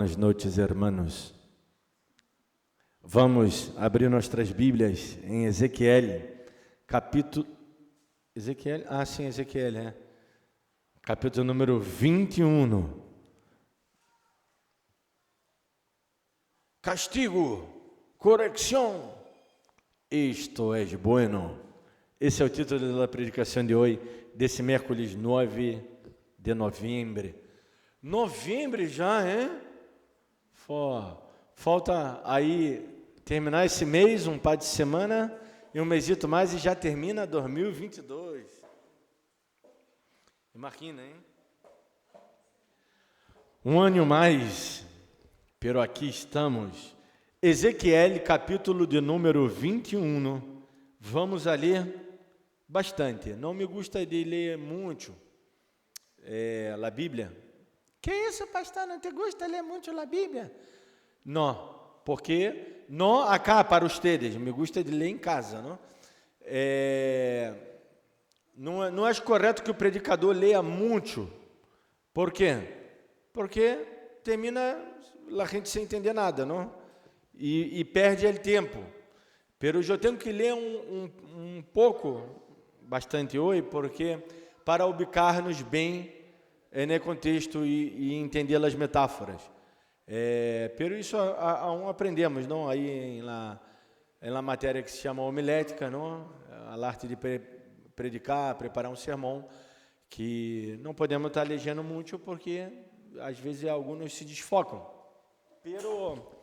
Boas noites, irmãos. Vamos abrir nossas Bíblias em Ezequiel, capítulo... Ezequiel? Sim, Ezequiel, capítulo número 21. Castigo, correção, isto é bueno. Esse é o título da predicação de hoje, desse miércoles 9 de novembro. Novembro já, hein? Falta aí terminar esse mês, um par de semana e um mesito mais e já termina 2022. Imagina, hein? Um ano mais, pero aqui estamos. Ezequiel, capítulo de número 21. Vamos a ler bastante. Não me gusta de ler muito a Bíblia. Que isso, pastor? Não te gusta ler muito a Bíblia? Não, porque não acá para ustedes, me gusta de ler em casa, não? Não é correto que o predicador leia muito. Por quê? Porque termina a gente sem entender nada, não? E perde o tempo. Pero eu tenho que ler um pouco, bastante hoje, porque para ubicar-nos bem no contexto e entender as metáforas. Pero isso aprendemos, não? Aí em la matéria que se chama homilética, não? A arte de predicar, preparar um sermão, que não podemos estar legendo muito porque às vezes alguns se desfocam. Pero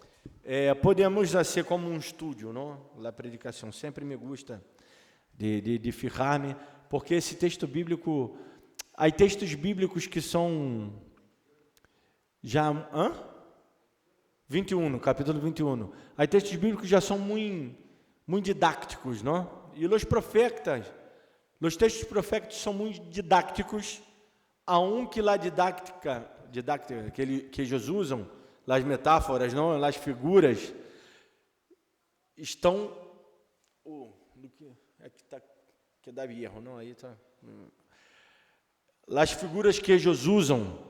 podemos ser como um estúdio, não? A predicação sempre me gusta de fijar-me, porque esse texto bíblico, há textos bíblicos que são já 21, capítulo 21. Há textos bíblicos que já são muito didáticos, não? E os textos proféticos são muito didáticos, que lá didática que eles usam, as metáforas, não, as figuras estão que dá erro, não, aí tá. As figuras que eles usam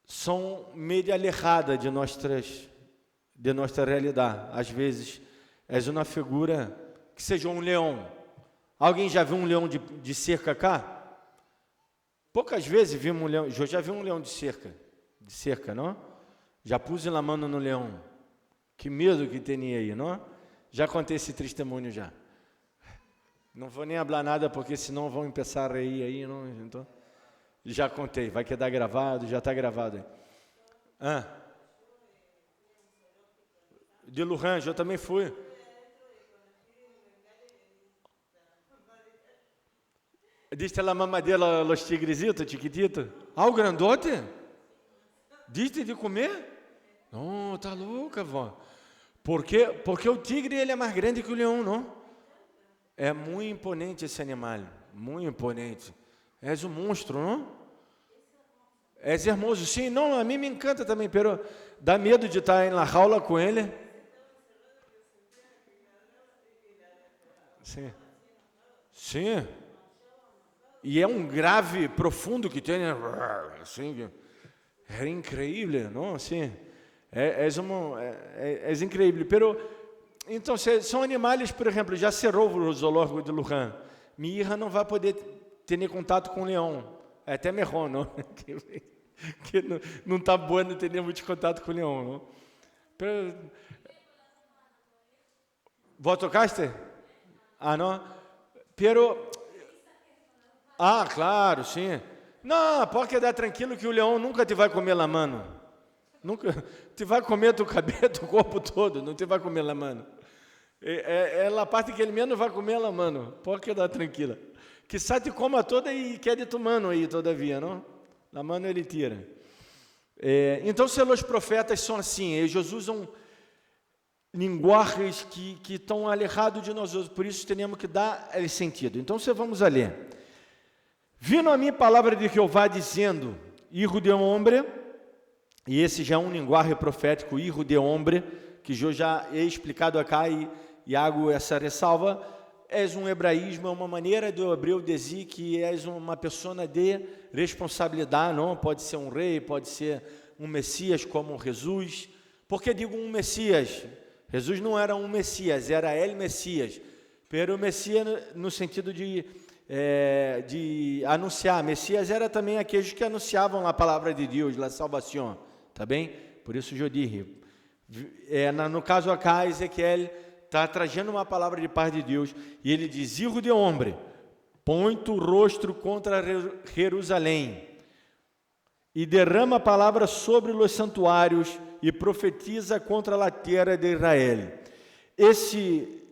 são meio alejadas de nossa realidade. Às vezes, é uma figura que seja um leão. Alguém já viu um leão de cerca cá? Poucas vezes vimos um leão. Eu já vi um leão de cerca, não? Já pus a mão no leão. Que medo que tinha aí, não? Já contei esse testemunho já. Não vou nem falar nada, porque senão vão começar a rir aí, não? Então, já contei, vai quedar gravado, já está gravado aí. De Lujan, eu também fui. Diste a mamadeira los tigresitos, chiquitito? O grandote? Diste de comer? Não, tá louca, vó. Porque o tigre ele é mais grande que o leão, não? É muito imponente esse animal, muito imponente. És um monstro, não? És hermoso, sim. Não, a mim me encanta também, pero dá medo de estar na jaula com ele. Sim. Sim. E é um grave profundo que tem, assim, é incrível, não? Assim, é incrível. Pero então, são animais, por exemplo, já cerrou o zoológico de Lujan. Minha irmã não vai poder ter contato com o leão. É até melhor, não? que não está bom não ter muito contato com o leão, não? Pero, vos tocaste? Não? Pero, claro, sim. Não, pode quedar tranquilo que o leão nunca te vai comer la mano. Nunca te vai comer do cabelo, do corpo todo, não te vai comer la mano. É a parte que ele menos vai comer la mano. Pode quedar tranquila. Que sai te coma toda e quer de tu mano aí, todavia, não? La mano ele tira. Então, se os profetas são assim, eles usam linguagens que estão alejados de nós outros, por isso temos que dar esse sentido. Então, vamos a ler. Vindo a mim palavra de Jeová dizendo, hijo de hombre, e esse já é um linguagem profético, hijo de hombre, que eu já he explicado acá e hago essa ressalva, és um hebraísmo, é uma maneira do hebreu dizer que és uma pessoa de responsabilidade, não? Pode ser um rei, pode ser um Messias como Jesus. Por que digo um Messias? Jesus não era um Messias, era el Messias. Pero Messias no sentido de anunciar. Messias era também aqueles que anunciavam a palavra de Deus, a salvação. Tá bem? Por isso eu disse. No caso acá, Ezequiel está trazendo uma palavra de paz de Deus. E ele diz, Hijo de hombre, põe tu rosto contra Jerusalém e derrama a palavra sobre os santuários e profetiza contra a terra de Israel. Esse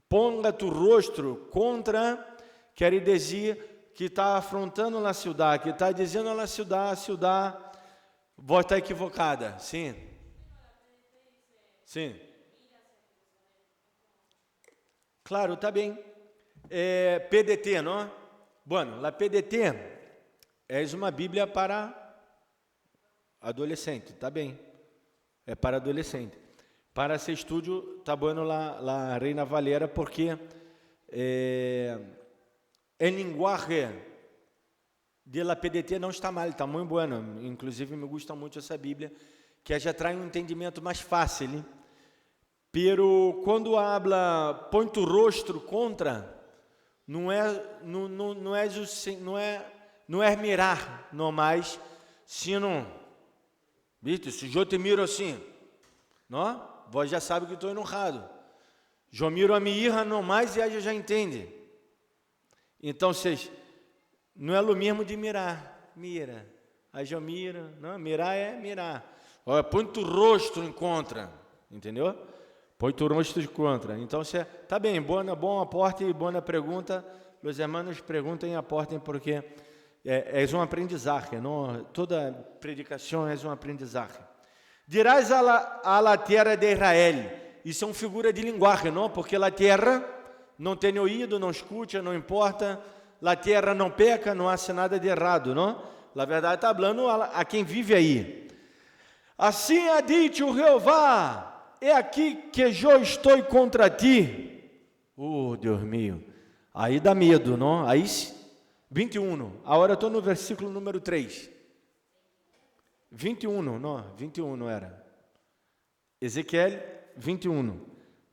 ponga tu rosto contra, quer dizer que está afrontando na cidade, que está dizendo na cidade, a cidade vai estar equivocada. Sim. Sim. Claro, está bem. PDT, não? Bueno, a PDT é uma Bíblia para adolescente, está bem. É para adolescente. Para esse estudo, está bueno la Reina Valera, porque em linguagem de la PDT não está mal, está muito bueno. Inclusive, me gusta muito essa Bíblia, que já traz um entendimento mais fácil. Pero quando habla, põe tu rosto contra, não é mirar, não mais, sino, viste, se eu te miro assim, não? Vós já sabe que estou enojado. Eu miro a minha irra, não mais, e ela já entende. Então, não é o mesmo de mirar, mira. Aí eu miro, não, mirar é mirar. Olha, põe tu rosto em contra, entendeu? Põe tu rosto em contra. Então, tá bem, bom aporte e boa pergunta. Os irmãos perguntem e aportem, porque é um aprendizagem, não? Toda predicação é um aprendizagem. Dirás a la terra de Israel. Isso é uma figura de linguagem, não? Porque a terra não tem ouído, não escuta, não importa. A terra não peca, não há nada de errado, não? Na verdade, está falando a quem vive aí. Assim ha dito Jeová, é aqui que eu estou contra ti. Deus meu. Aí dá medo, não? Aí, 21. Agora estou no versículo número 3. 21, não? 21 era. Ezequiel 21.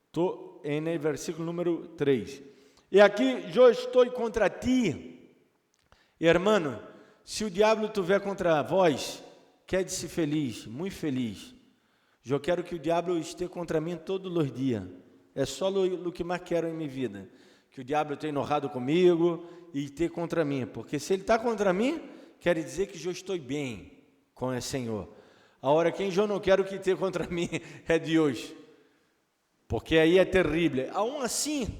Estou no versículo número 3. E aqui, eu estou contra ti. Hermano, se o diabo estiver contra vós, quede-se feliz, muito feliz. Eu quero que o diabo esteja contra mim todos os dias. É só o que mais quero em minha vida. Que o diabo esteja enojado comigo e esteja contra mim. Porque se ele está contra mim, quer dizer que eu estou bem com o Senhor. Agora, quem eu não quero que esteja contra mim é Deus. Porque aí é terrível. Aún assim,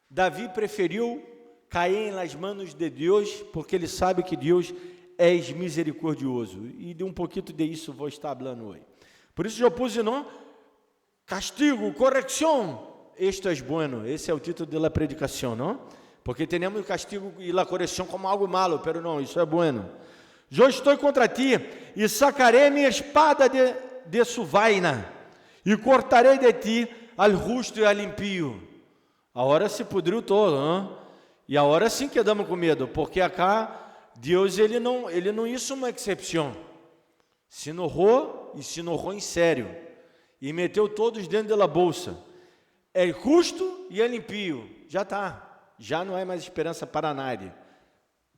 Davi preferiu cair nas mãos de Deus, porque ele sabe que Deus é misericordioso. E de um pouquinho de isso vou estar falando hoje. Por isso eu pus, não? Castigo, correção. Esto é bueno. Esse é o título da predicação, não? Porque temos o castigo e a correção como algo malo, pero não, isso é bueno. Eu estou contra ti e sacarei minha espada de sua vaina e cortarei de ti al justo e al impio. Agora se pudriu todo, não? E agora sim que damos com medo, porque acá Deus ele não hizo uma exceção. Se enojou e se enojou em sério e meteu todos dentro da bolsa. É justo e é impio. Já está. Já não é mais esperança para nada.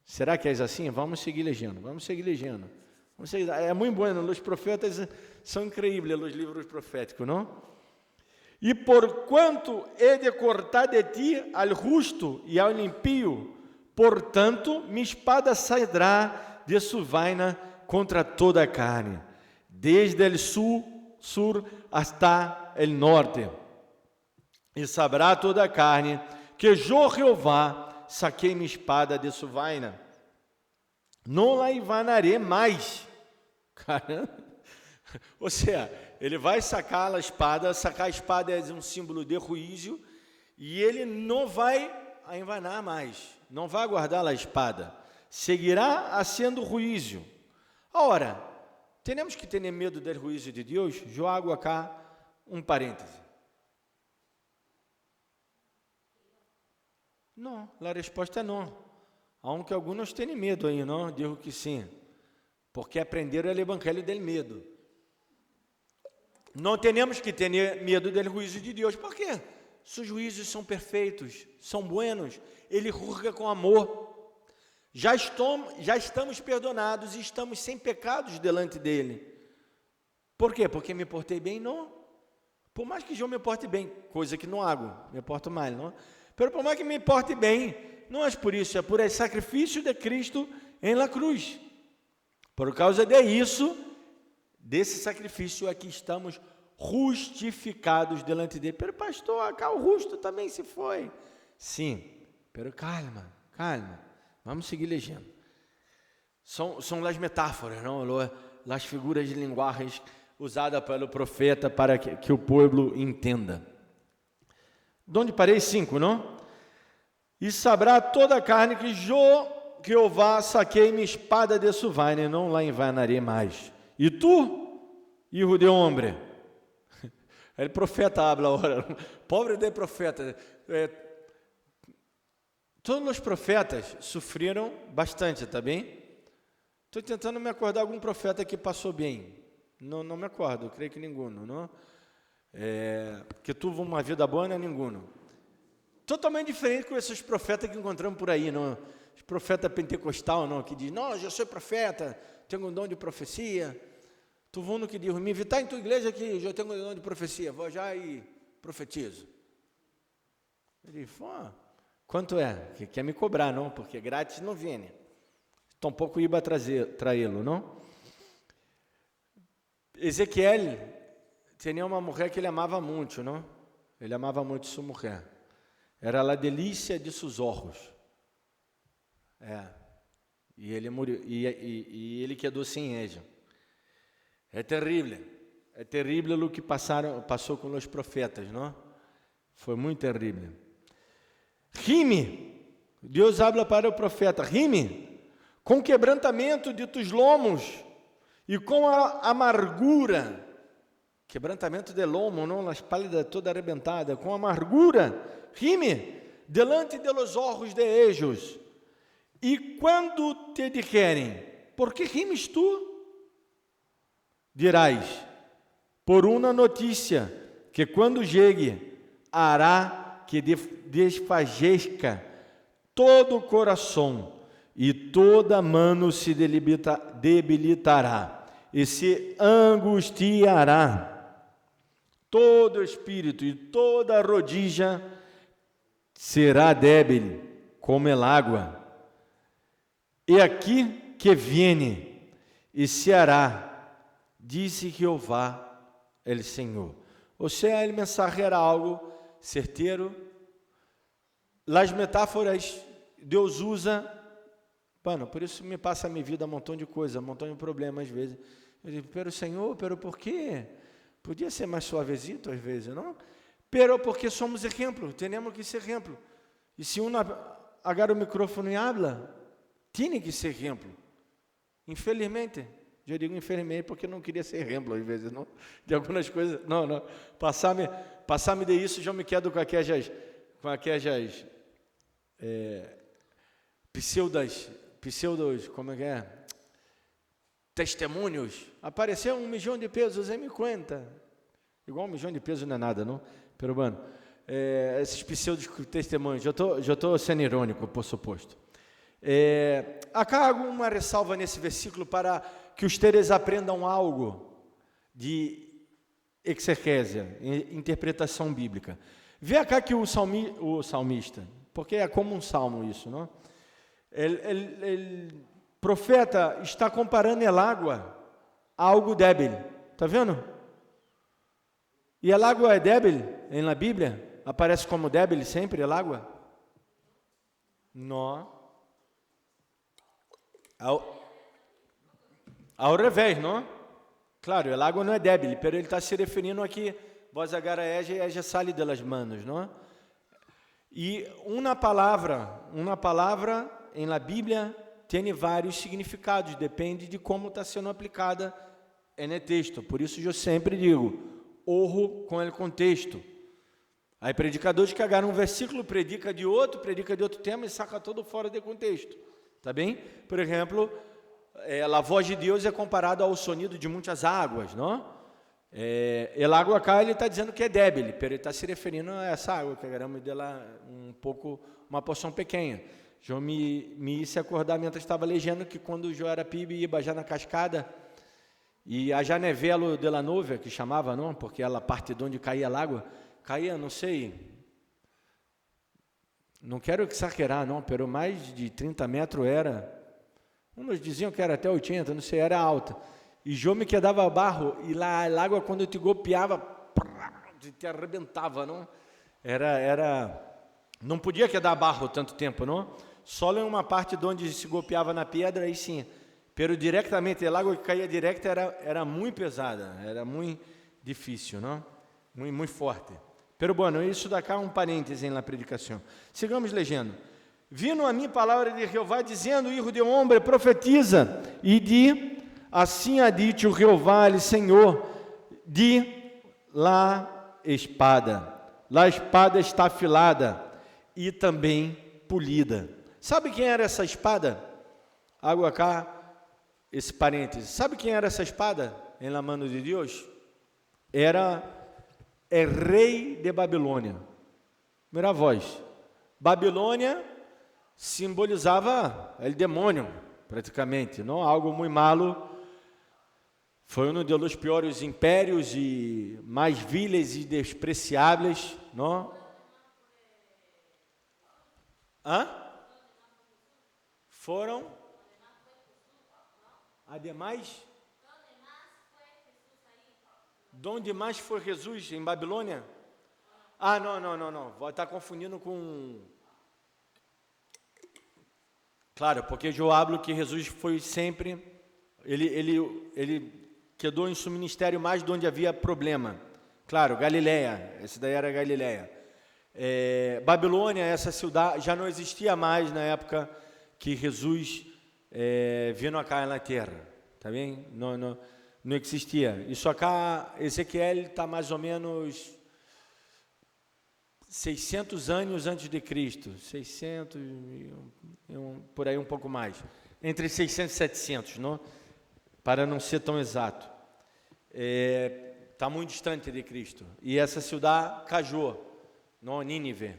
Será que é assim? Vamos seguir legendo. É muito bueno. Os profetas são incríveis, os livros proféticos, não? E porquanto he de cortar de ti al justo e ao impio, portanto, minha espada sairá de sua vaina contra toda a carne, desde el sur hasta el norte. E saberá toda a carne que eu, Jeová, saquei minha espada de sua vaina. Não a envanarei mais. Caramba. Ou seja, ele vai sacar a espada é um símbolo de juízo, e ele não vai envanar mais, não vai guardar a espada, seguirá sendo juízo. Ora, temos que ter medo do juízo de Deus? Jogo acá um parêntese. Não, a resposta é não. Aunque alguns tenham medo aí, não? Digo que sim. porque aprenderam o evangelho del medo. Não temos que ter medo do juízo de Deus. Por quê? Seus juízos são perfeitos, são buenos, Ele julga com amor. Já estamos perdonados e estamos sem pecados delante dEle. Por quê? Porque me portei bem? Não. Por mais que eu me porte bem, coisa que não hago, me porto mal, não? Pero por mais que me porte bem, não é por isso, é por esse sacrifício de Cristo em la cruz. Por causa de isso, desse sacrifício aqui estamos justificados delante dele. Pero pastor, acá o justo também se foi. Sim, pero calma, vamos seguir lendo. São as metáforas, não? As figuras de linguagem usadas pelo profeta para que o povo entenda. Donde parei? 5, não? E sabrá toda a carne que Jeová saquei minha espada de su vaina, não la envanarei mais. E tu, hijo de hombre? O profeta habla agora, pobre de profeta. Todos os profetas sofreram bastante, tá bem? Estou tentando me acordar algum profeta que passou bem. Não me acordo, creio que nenhum, não? Que teve uma vida boa, não, nenhum. Totalmente diferente com esses profetas que encontramos por aí, não? Os profetas pentecostal, não? Que diz, não, eu sou profeta, tenho um dom de profecia. Tu vendo que diz, me invitar em tua igreja que eu tenho um dom de profecia, vou já e profetizo. Ele diz, quanto é? Que quer me cobrar, não? Porque grátis não vem. Tampouco iba traí-lo, não? Ezequiel tinha uma mulher que ele amava muito, não? Ele amava muito sua mulher. Era a delícia de seus olhos. E ele morreu, e ele quedou sem ella. É terrível o que passou com os profetas, não? Foi muito terrível. Rime, Deus habla para o profeta, rime, com quebrantamento de tus lomos e com a amargura, quebrantamento de lomo, não, as pálidas toda arrebentada, com amargura, rime, delante de los ojos de ellos, e quando te dijerem, por que rimes tu? Dirás, por uma notícia, que quando chegue, hará que desfazeca todo o coração, e toda mano se debilitará, e se angustiará. Todo espírito e toda rodilha será débil, como el água. E aqui que viene, e se hará, disse Jeová, el Senhor. Ou seja, a mensagem era algo certeiro. As metáforas Deus usa, por isso me passa a minha vida um montão de coisa, um montão de problemas às vezes. Eu digo, pero Senhor, pero por quê? Podia ser mais suavecito às vezes, não? Pero porque somos exemplo, temos que ser exemplo. E se agarra o microfone e habla, tem que ser exemplo. Infelizmente, eu digo infelizmente porque não queria ser exemplo às vezes, não? De algumas coisas, não. Passar-me de isso, já me quedo com aquelas pseudos, como é que é? Testemunhos. Apareceu 1 milhão de pesos em minha conta. Igual 1 milhão de pesos não é nada, não? Pero, mano, esses pseudos testemunhos, já estou sendo irônico, por suposto. Acá há uma ressalva nesse versículo para que os teres aprendam algo de exegésia, interpretação bíblica. Vê acá que o salmista, porque é como um salmo isso, não? O profeta está comparando el água a algo débil, está vendo? E el água é débil na Bíblia? Aparece como débil sempre el água? Não. Ao revés, não? Claro, el água não é débil, mas ele está se referindo aqui, vós agarra ella sale de las manos, não? E uma palavra em la Bíblia tem vários significados, depende de como está sendo aplicada no texto. Por isso eu sempre digo, orro com o contexto. Aí predicadores que agarram um versículo, predica de outro tema e saca todo fora de contexto. Tá bem? Por exemplo, a voz de Deus é comparada ao sonido de muitas águas, não? El agua acá ele está dizendo que é débil, mas ele está se referindo a essa água que agarramos dela uma porção pequena. Eu me hice acordar mientras estava lendo que quando eu era pibe ia já na cascada e a janevelo de la nuvem, que chamava, não? Porque ela parte de onde caía a água, caía, não sei, não quero exagerar, não, pero mais de 30 metros era, uns diziam que era até 80, não sei, era alta. E eu me quedava barro, e lá a água, quando eu te golpeava, te arrebentava, não? Não podia quedar barro tanto tempo, não? Só em uma parte de onde se golpeava na pedra, aí sim. Pero diretamente, a água que caía direto era muito pesada, era muito difícil, não? Muito forte. Pero bueno, isso daqui é um parêntese na predicação. Sigamos lendo. Vino a mim palavra de Jeová, dizendo, Hijo de hombre, profetiza, e assim ha dicho Jeová, el Senhor, la espada está afilada e também polida. Sabe quem era essa espada? Água cá, esse parêntese. Sabe quem era essa espada em la mano de Deus? Era rei de Babilônia. Primeira voz. Babilônia simbolizava o demônio, praticamente, não? Algo muito malo. Foi um dos piores impérios e mais viles e despreciáveis, não? Foram? Ademais? Donde mais foi Jesus? Em Babilônia? Não. Vou estar confundindo com... Claro, porque eu hablo que Jesus foi sempre... Ele quedou em seu ministério mais de onde havia problema. Claro, Galileia, esse daí era Galileia. Babilônia, essa cidade, já não existia mais na época que Jesus vindo acá na terra, tá bem? Não existia. Isso acá, Ezequiel está mais ou menos 600 anos antes de Cristo, 600, por aí um pouco mais, entre 600 e 700, não? Para não ser tão exato, está muito distante de Cristo. E essa cidade caiu, não, Nínive,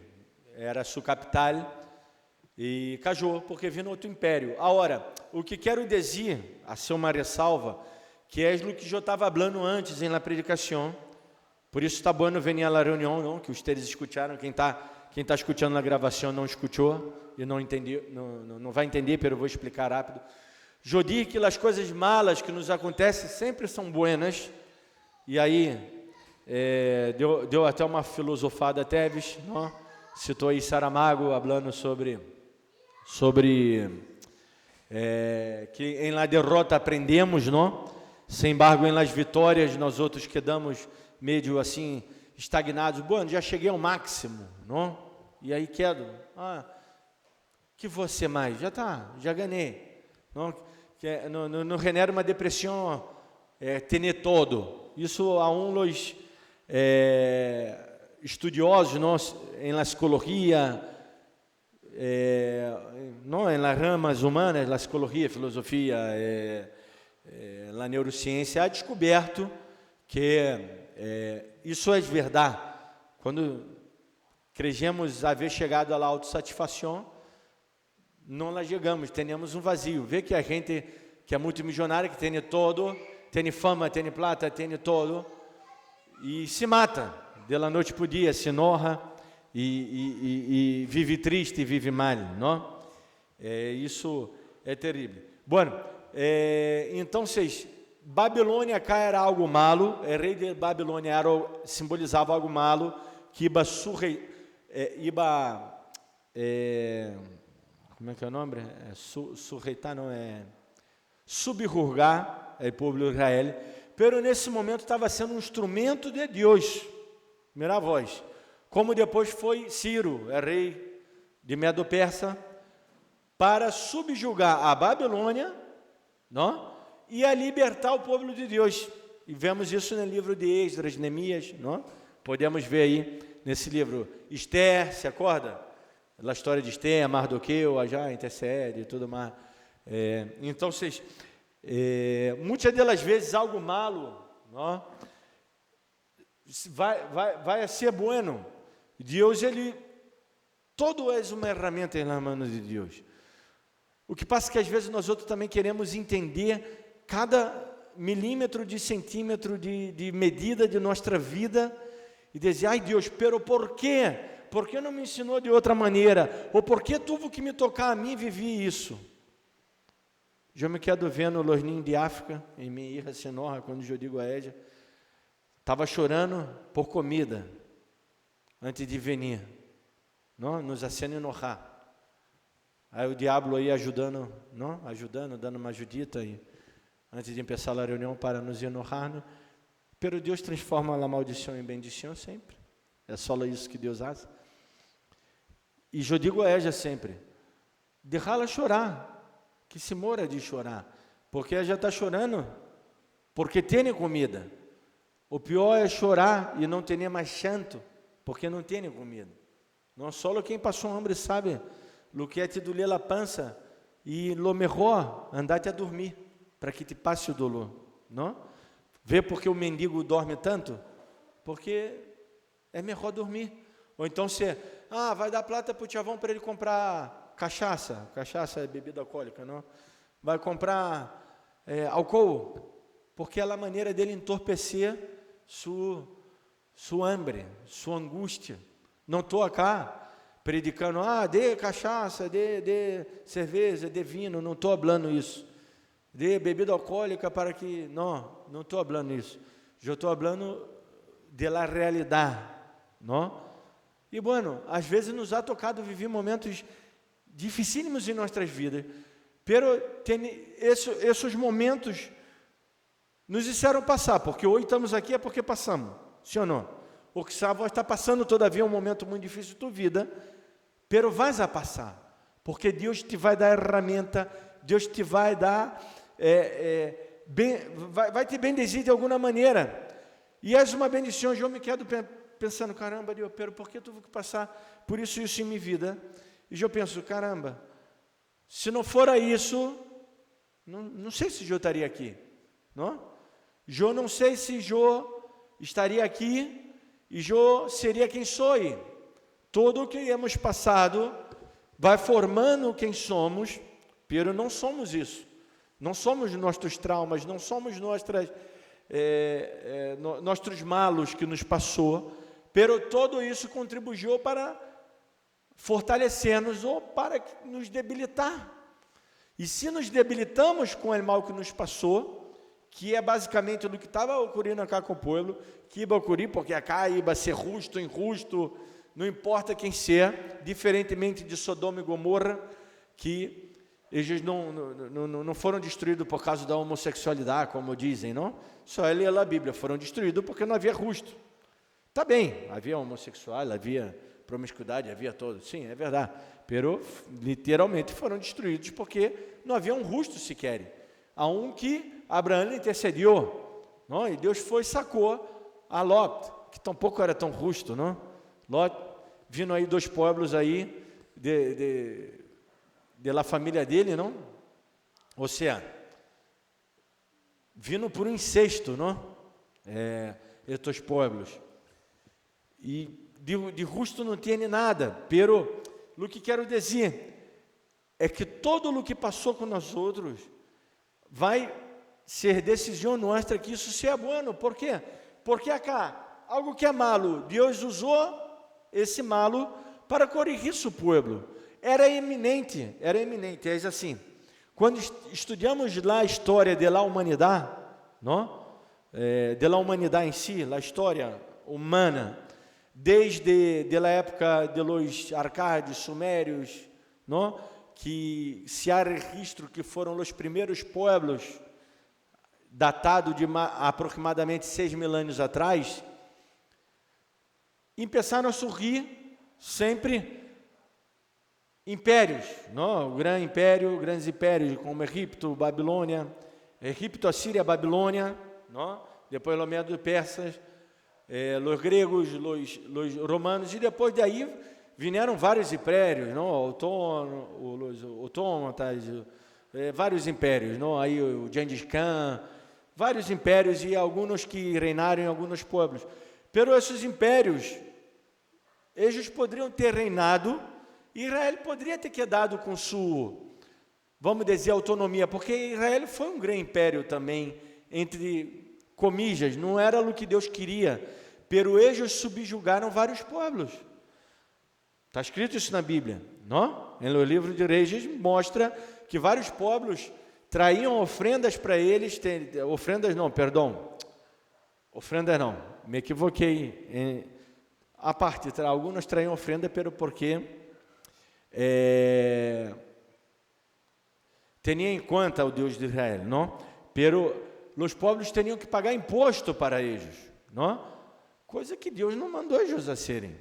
era sua capital, e caiu, porque vindo outro império. Agora, o que quero dizer, a ser uma ressalva, que é o que eu estava falando antes em la predicação, por isso está bom venir à reunião, não? Que vocês escutaram, quem está escutando na gravação não escutou, e não entendeu, não vai entender, mas eu vou explicar rápido. Eu digo que as coisas malas que nos acontecem sempre são buenas, e aí deu até uma filosofada Teves, não? Citou aí Saramago, falando sobre que em la derrota aprendemos, não? Sem embargo, em las vitórias nós outros quedamos meio assim estagnados. Bom, já cheguei ao máximo, não? E aí quedo, que você mais? Já ganhei, não? Não genera uma depressão, ter todo. Isso há uns estudiosos, não, em la psicologia, não, em las ramas humanas, la psicologia, filosofia, la neurociência, há descoberto que isso é verdade. Quando cremos haver chegado à autossatisfação, não lá chegamos, temos um vazio. Vê que a gente que é multimilionária, que tem todo, tem fama, tem plata, tem todo, e se mata, de la noite para o dia, se enoja e vive triste, vive mal, não? Isso é terrível. Bueno, então, Babilônia cá era algo malo, o rei de Babilônia simbolizava algo malo, que iba como é que é o nome? Sujeitar, não é? Subjugar o povo de Israel, pero nesse momento estava sendo um instrumento de Deus, primeira voz, como depois foi Ciro, rei de Medo-Persa, para subjugar a Babilônia, não? E a libertar o povo de Deus. E vemos isso no livro de Esdras, Neemias, não? Podemos ver aí nesse livro. Esther, se acorda? A história de Esther, Mardoqueu, já intercede e tudo mais. Então, Muitas das vezes algo malo, não? Vai a ser bueno. Deus, todo é uma ferramenta nas mãos de Deus. O que passa é que às vezes nós outros também queremos entender cada milímetro de centímetro de medida de nossa vida e dizer, ai Deus, pero por quê? Por que não me ensinou de outra maneira? Ou por que tuvo que me tocar a mim viver isso? Eu me quedo vendo os ninhos de África, em minha irra Senorra, quando eu digo a Édia, estava chorando por comida, antes de venir, não? Nos acena enojar. Aí o diabo aí ajudando, não? Dando uma ajudita aí, antes de começar a reunião para nos enojar, né? Pero Deus transforma a maldição em bendição sempre. É só isso que Deus faz. E eu digo a ela sempre, deixá-la chorar, que se mora de chorar, porque ela já está chorando, porque tem comida. O pior é chorar e não ter mais chanto, porque não tem comida. Não só quem passou hambre sabe, lo que é te doler a pança, e lo melhor, andar-te a dormir, para que te passe o dolor, não? Vê porque o mendigo dorme tanto? Porque é melhor dormir. Ou então você, vai dar plata para o Tiavão para ele comprar cachaça é bebida alcoólica, não? Vai comprar álcool, porque é a maneira dele entorpecer sua hambre, sua angústia. Não estou acá predicando, dê cachaça, dê cerveja, dê vinho, não estou falando isso. Dê bebida alcoólica para que... Não estou falando isso. Eu estou falando da realidade, não? E, bueno, às vezes nos ha tocado viver momentos dificílimos em nossas vidas, pero esses momentos nos disseram passar, porque hoje estamos aqui é porque passamos, sim ou não? O que sabe, está passando todavia um momento muito difícil da tua vida, pero vais a passar, porque Deus te vai dar ferramenta, Deus te vai dar, vai te bendizer de alguma maneira, e é uma bendição. Eu me quedo pensando, caramba, Deus, pero por que tive que passar por isso em minha vida? E eu penso, caramba, se não fora isso, não sei se eu estaria aqui, não? Eu não sei se eu estaria aqui e eu seria quem sou. Tudo o que hemos passado vai formando quem somos, pero não somos isso. Não somos nossos traumas, não somos nossos malos que nos passou, pero todo isso contribuiu para fortalecer-nos ou para nos debilitar. E se nos debilitamos com o mal que nos passou, que é basicamente o que estava ocorrendo acá com o povo, que iba ocorrer, porque acá iba ser justo, injusto, não importa quem ser, diferentemente de Sodoma e Gomorra, que eles não foram destruídos por causa da homossexualidade, como dizem, não? Só ler a Bíblia, foram destruídos porque não havia justo. Tá bem, havia homossexual, havia promiscuidade, havia todo, sim, é verdade, pero literalmente foram destruídos porque não havia um justo sequer, a um que Abraão intercediu, não? E Deus sacou a Lot, que tampouco era tão justo, não? Lot, vindo aí 2 pueblos aí, da família dele, não? Ou seja, vindo por um incesto, não? Estes pueblos, e de justo não tem nada, pero o que quero dizer é que todo o que passou com nós outros vai ser decisão nossa que isso seja bueno. Por quê? Porque acá, algo que é malo, Deus usou esse malo para corrigir seu povo. Era eminente, é assim, quando estudamos lá a história da humanidade, não? Da humanidade em si, a história humana, desde a época dos arcádios, sumérios, não? Que se há registro que foram os primeiros pueblos, datado de aproximadamente 6.000 anos atrás, começaram a surgir sempre impérios, não? Grandes impérios como Egipto, Babilônia, Assíria, Babilônia, não? Depois os medos persas, os gregos, os romanos, e depois daí vieram vários impérios, não? Os autômatas, vários impérios, não? Aí o Gengis Khan, vários impérios e alguns que reinaram em alguns povos. Pero esses impérios, eles poderiam ter reinado, e Israel poderia ter quedado com sua, vamos dizer, autonomia, porque Israel foi um grande império também, entre comillas, não era o que Deus queria, pero eles subjugaram vários povos. Está escrito isso na Bíblia, não? No livro de Reis mostra que vários povos traíam ofrendas para eles, ofrendas não, me equivoquei, a parte, alguns traíam ofrenda, pero porque tinha em conta o Deus de Israel, não? Pero os povos tinham que pagar imposto para eles, não? Coisa que Deus não mandou eles a serem.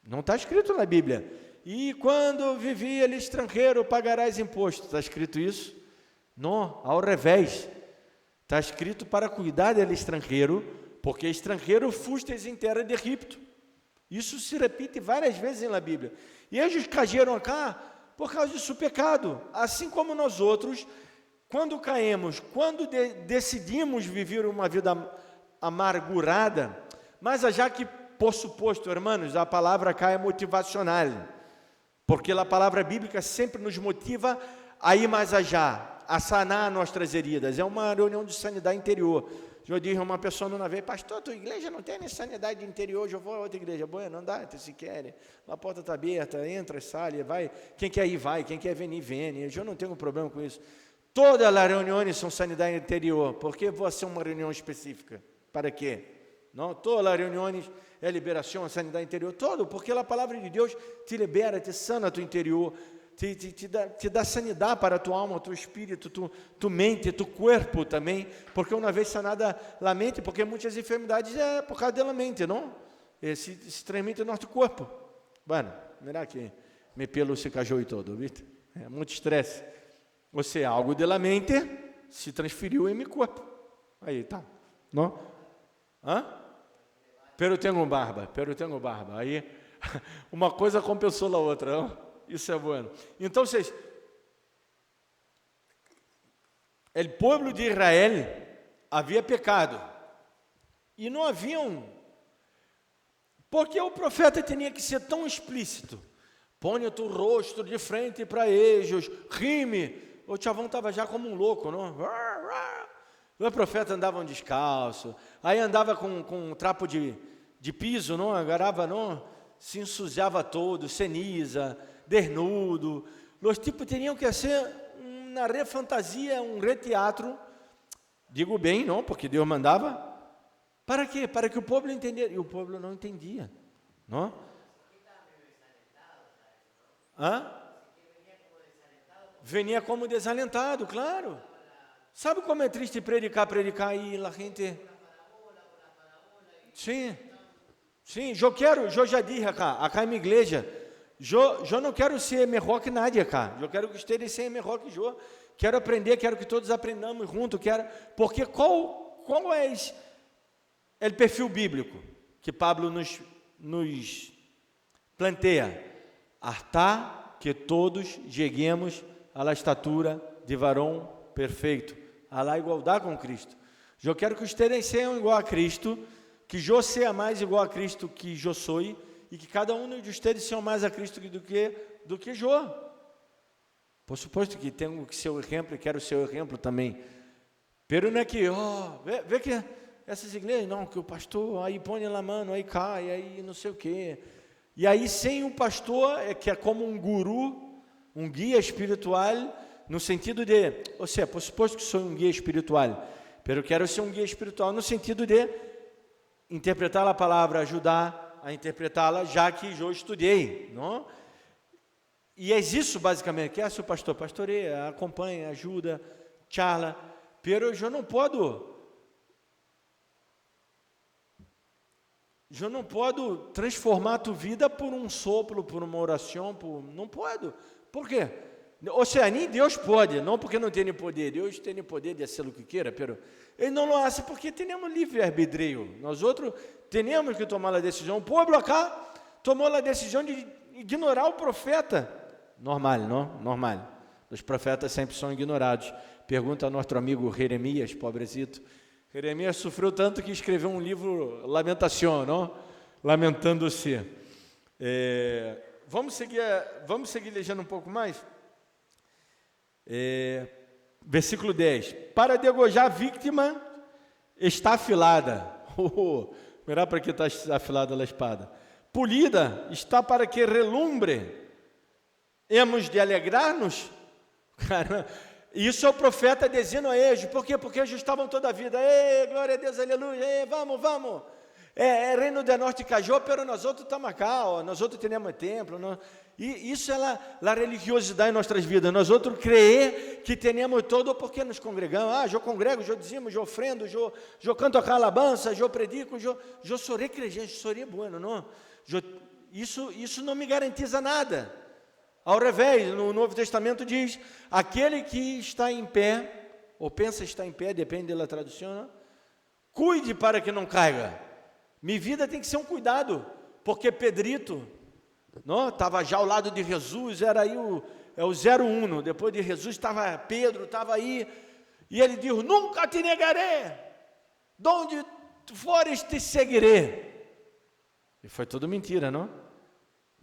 Não está escrito na Bíblia. E quando vivia ele estrangeiro, pagarás imposto. Está escrito isso? Não, ao revés. Está escrito para cuidar dele estrangeiro, porque estrangeiro fustes em terra de Egipto. Isso se repite várias vezes na Bíblia. E eles caíram cá por causa do seu pecado. Assim como nós outros, quando caímos, quando decidimos viver uma vida amargurada, mas já que, por suposto, irmãos, a palavra cá é motivacional, porque a palavra bíblica sempre nos motiva a ir mais allá, a sanar nossas heridas. É uma reunião de sanidade interior. Eu disse a uma pessoa numa vez: pastor, tua igreja não tem sanidade interior, eu vou a outra igreja. Boa, não dá, se quer, a porta está aberta, entra, sai, vai, quem quer ir, vai, quem quer vir, vem. Eu não tenho problema com isso. Todas as reuniões são sanidade interior. Por que vou ser uma reunião específica? Para quê? Não, todas as reuniões é liberação, sanidade interior, todo, porque a palavra de Deus te libera, te sana tu interior, te dá sanidade para a tua alma, tu espírito, tu mente, tu corpo também, porque uma vez sanada a mente, porque muitas enfermidades é por causa da mente, não? Se transmite no nosso corpo. Bueno, mira que meu pelo se cajou e todo, viste? É muito estresse. Ou seja, algo da mente se transferiu em meu corpo. Aí, tá, não? Pero tenho barba. Aí, uma coisa compensou a outra, não? Isso é bueno. Então, o povo de Israel havia pecado. E não haviam... Porque o profeta tinha que ser tão explícito. Põe o teu rosto de frente para eles, rime. O chavão estava já como um louco, não? O profeta andava descalço, aí andava com um trapo de piso, não? Agarrava, não? Se ensujava todo, ceniza, desnudo. Os tipos teriam que ser uma refantasia, um reteatro. Digo bem, não? Porque Deus mandava. Para quê? Para que o povo entendesse. E o povo não entendia, não? Venia como desalentado, claro. Sabe como é triste predicar e a gente... Sim, eu já disse acá em minha igreja, eu não quero ser melhor que nadie acá, eu quero que vocês sejam melhor que eu, quero aprender, quero que todos aprendamos juntos, porque qual é o perfil bíblico que Pablo nos planteia? Hasta que todos cheguemos à estatura de varão perfeito, à igualdade com Cristo. Eu quero que vocês sejam igual a Cristo, que eu seja mais igual a Cristo que eu sou, e que cada um de vocês seja mais a Cristo do que eu. Por suposto que tenho que ser o exemplo, e quero ser o exemplo também. Pero não é que, vê que essas igrejas, não, que o pastor aí põe a mão, aí cai, aí não sei o quê. E aí sem o pastor, que é como um guru, um guia espiritual, no sentido de, ou seja, por suposto que sou um guia espiritual, pero eu quero ser um guia espiritual no sentido de interpretar a palavra, ajudar a interpretá-la, já que eu estudei, não? E é isso basicamente, que é o pastor, pastoreia, acompanha, ajuda, charla, pero eu não posso transformar a tua vida por um sopro, por uma oração, não posso. Por quê? Ou seja, nem Deus pode, não porque não tem poder. Deus tem poder de fazer o que queira, pero Ele não lo hace porque temos livre-arbítrio. Nós outros temos que tomar a decisão. O povo acá tomou a decisão de ignorar o profeta. Normal, não? Normal. Os profetas sempre são ignorados. Pergunta ao nosso amigo Jeremias, pobrecito. Jeremias sofreu tanto que escreveu um livro, Lamentação, não? Lamentando-se. Vamos seguir lendo um pouco mais? Versículo 10. Para degojar a vítima está afilada. Mirá para que está afilada a espada. Polida está para que relumbre. Hemos de alegrar-nos? Cara, isso é o profeta dizendo a eles. Por quê? Porque eles estavam toda a vida. Glória a Deus, aleluia. Vamos. Reino do norte cajou, pero nós outros estamos acá, nós outros temos templo. E isso é a religiosidade em nossas vidas. Nós outros creer que temos todo porque nos congregamos. Eu congrego, eu dizimo, eu ofrendo, eu canto a alabança, eu predico, eu sou recregente, sou bueno, não? Isso não me garantiza nada. Ao revés, no Novo Testamento diz, aquele que está em pé, ou pensa estar em pé, depende da tradução, não? Cuide para que não caiga. Minha vida tem que ser um cuidado, porque Pedrito, não, estava já ao lado de Jesus, era aí o 01, depois de Jesus estava Pedro, estava aí, e ele disse, nunca te negarei, donde tu fores te seguirei. E foi tudo mentira, não?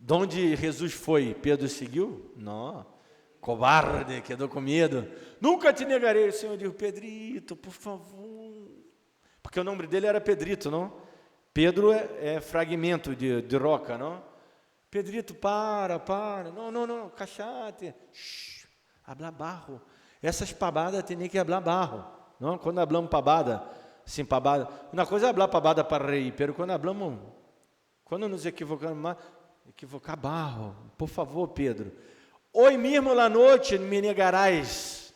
De onde Jesus foi, Pedro seguiu? Não, covarde, quedou com medo. Nunca te negarei. O Senhor disse, Pedrito, por favor. Porque o nome dele era Pedrito, não? Pedro é fragmento de roca, não? Pedrito, para. Não, cachate. Habla barro. Essas pabadas tem que hablar barro. Não? Quando hablamos pabada, sim, pabada. Uma coisa é hablar pabada para reír, pero quando nos equivocamos, equivocar barro, por favor, Pedro. Hoje mesmo na noite me negarás.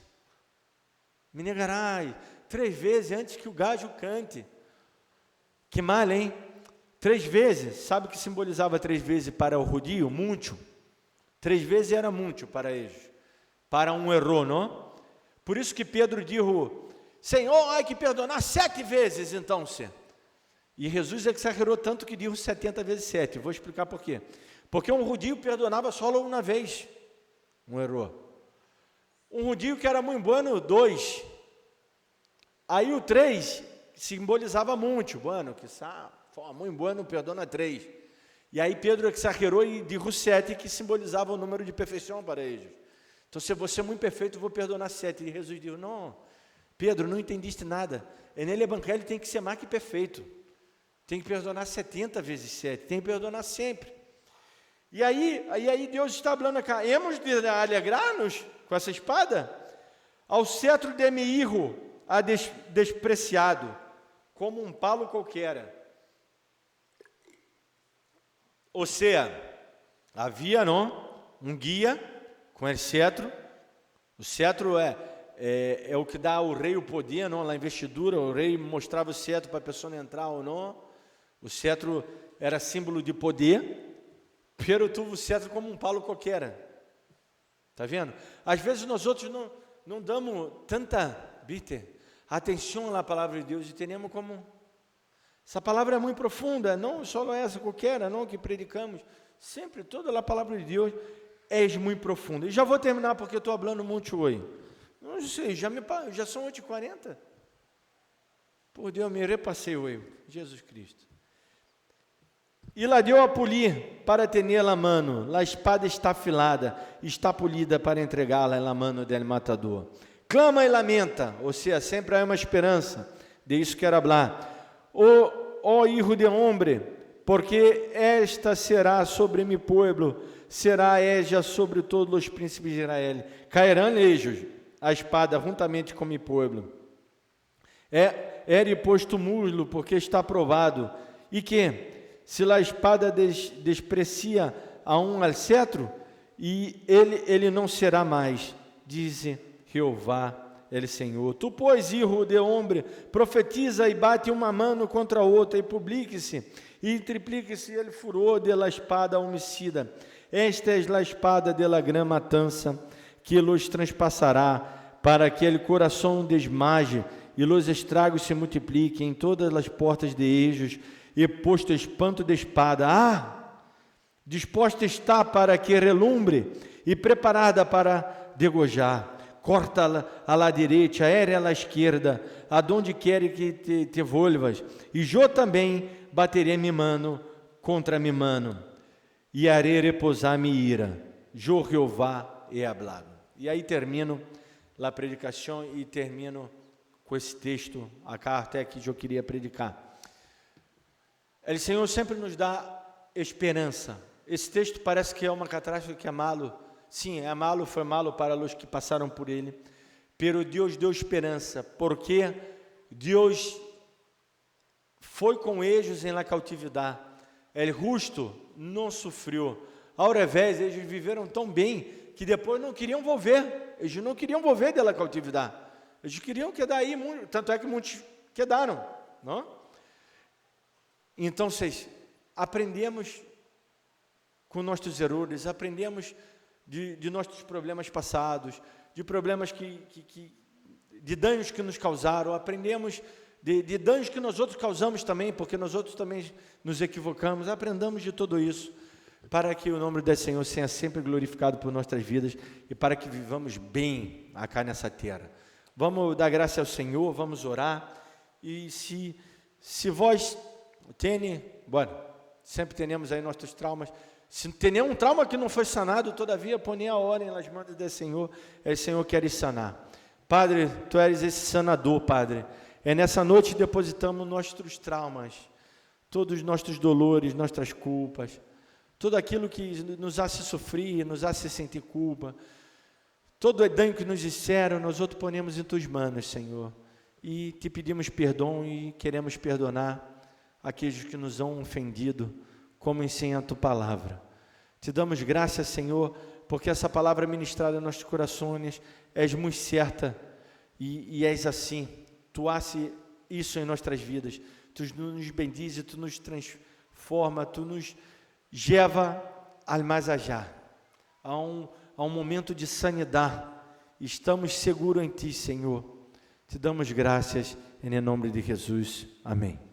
3 vezes antes que o gajo cante. Que mal, hein? 3 vezes. Sabe o que simbolizava 3 vezes para o judio? Muito. 3 vezes era muito para eles. Para um erro, não? Por isso que Pedro disse, Senhor, há que perdonar 7 vezes, então, Senhor. E Jesus exagerou tanto que disse 70 vezes 7. Vou explicar por quê. Porque um judio perdonava só uma vez. Um erro. Um judio que era muito bueno, 2. Aí o 3 simbolizava muito. Bueno, que muito bueno, perdona 3. E aí Pedro exagerou e disse 7, que simbolizava o número de perfeição para eles. Então, se você é muito perfeito, eu vou perdonar 7. E Jesus disse, não, Pedro, não entendiste nada. Nele evangelho tem que ser mais que perfeito. Tem que perdonar 70 vezes 7, tem que perdonar sempre. E aí Deus está falando aqui, hemos de alegrar-nos com essa espada? Ao cetro de mi hijo, a despreciado, como um palo qualquer. Ou seja, havia um guia com esse cetro. O cetro é o que dá ao rei o poder, não? Na investidura, o rei mostrava o cetro para a pessoa entrar ou não. O cetro era símbolo de poder, pero tuvo o cetro como um palo qualquer. Está vendo? Às vezes nós outros não damos tanta atenção à palavra de Deus e temos como... Essa palavra é muito profunda, não só essa qualquer, não que predicamos. Sempre toda a palavra de Deus é muito profunda. E já vou terminar porque eu estou falando muito hoje. Não sei, já são 8h40. Por Deus, me repassei hoje. Jesus Cristo. E la deu a polir para tê-la mano, la espada está afilada, está polida para entregá-la na mano del matador. Clama e lamenta, ou seja, sempre há uma esperança, de isso quero falar. Ó hijo de hombre, porque esta será sobre mi pueblo, será ella sobre todos os príncipes de Israel. Cairão ellos a espada juntamente com mi pueblo. Ere posto muslo, porque está provado, e que... Se a espada desprecia a al cetro, e ele não será mais, diz Jeová, ele Senhor. Tu, pois, hijo de homem, profetiza e bate uma mano contra a outra, e publique-se, e triplique-se ele furor de la espada homicida. Esta é a espada de la gran matança, que los transpassará, para que ele coração desmaje, e los estragos se multipliquem em todas as portas de ejos, e posto espanto de espada, disposta está para que relumbre, e preparada para degojar. Corta a la direita, ere a la esquerda, adonde quer que te volvas. E eu também baterei mi mano contra mi mano, e harei repousar mi ira. Eu, Jeová, he hablado. E aí termino a predicação e termino com esse texto, a carta que eu queria predicar. O Senhor sempre nos dá esperança. Esse texto parece que é uma catástrofe que é malo. Sim, é malo, foi malo para os que passaram por ele. Pero Deus deu esperança, porque Deus foi com eles em la cautividade. El justo não sofreu. Ao revés, eles viveram tão bem que depois não queriam volver. Eles não queriam volver da cautividade. Eles queriam quedar aí, tanto é que muitos quedaram, não? Então, vocês aprendemos com nossos erros, aprendemos de nossos problemas passados, de problemas de danos que nos causaram, aprendemos de danos que nós outros causamos também, porque nós outros também nos equivocamos. Aprendamos de tudo isso, para que o nome do Senhor seja sempre glorificado por nossas vidas e para que vivamos bem acá nessa terra. Vamos dar graça ao Senhor, vamos orar, e se vós tem, bueno, sempre temos aí nossos traumas. Se tem nenhum trauma que não foi sanado, todavia, põe a hora nas mãos do Senhor, o Senhor quer sanar. Padre, Tu eres esse sanador, Padre. É nessa noite depositamos nossos traumas, todos os nossos dolores, nossas culpas, tudo aquilo que nos hace sofrer, nos hace sentir culpa, todo o dano que nos disseram, nós outros ponemos em Tuas mãos, Senhor, e Te pedimos perdão e queremos perdonar aqueles que nos han ofendido, como ensina a Tua palavra. Te damos graças, Senhor, porque essa palavra ministrada em nossos corações és muito certa, e és assim. Tu haces isso em nossas vidas. Tu nos bendize, Tu nos transforma, Tu nos leva ao mais allá, a um momento de sanidade. Estamos seguros em Ti, Senhor. Te damos graças em nome de Jesus. Amém.